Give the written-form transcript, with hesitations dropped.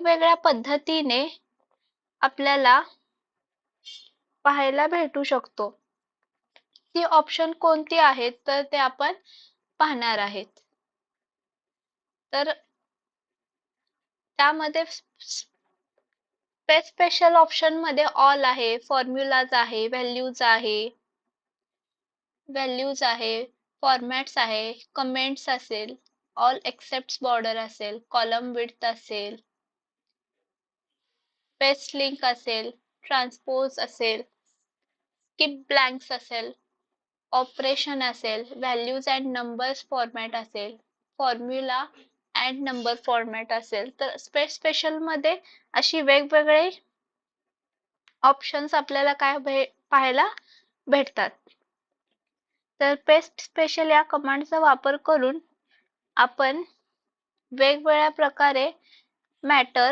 वेगवेगळ्या पद्धतीने आपल्याला पाहायला भेटू शकतो. ती ऑप्शन कोणती आहेत तर ते आपण पाहणार आहेत. तर त्यामध्ये स्पेशल ऑप्शन मध्ये ऑल आहे, फॉर्म्युलाज आहे, व्हॅल्यूज आहे, फॉर्मॅट्स आहे, कमेंट्स असेल, ऑल एक्सेप्ट बॉर्डर असेल, कॉलम विड्थ असेल, पेस्ट लिंक असेल, ट्रान्सपोज असेल, स्किप ब्लँक्स असेल, ऑपरेशन असेल, व्हॅल्यूज अँड नंबर्स फॉर्मॅट असेल, फॉर्म्युला अँड नंबर फॉर्मॅट असेल. तर स्पेशल मध्ये अशी वेगवेगळे ऑप्शन्स आपल्याला काय पाहायला भेटतात. तर पेस्ट स्पेशल या कमांडचा वापर करून आपण वेगवेगळ्या प्रकारे मॅटर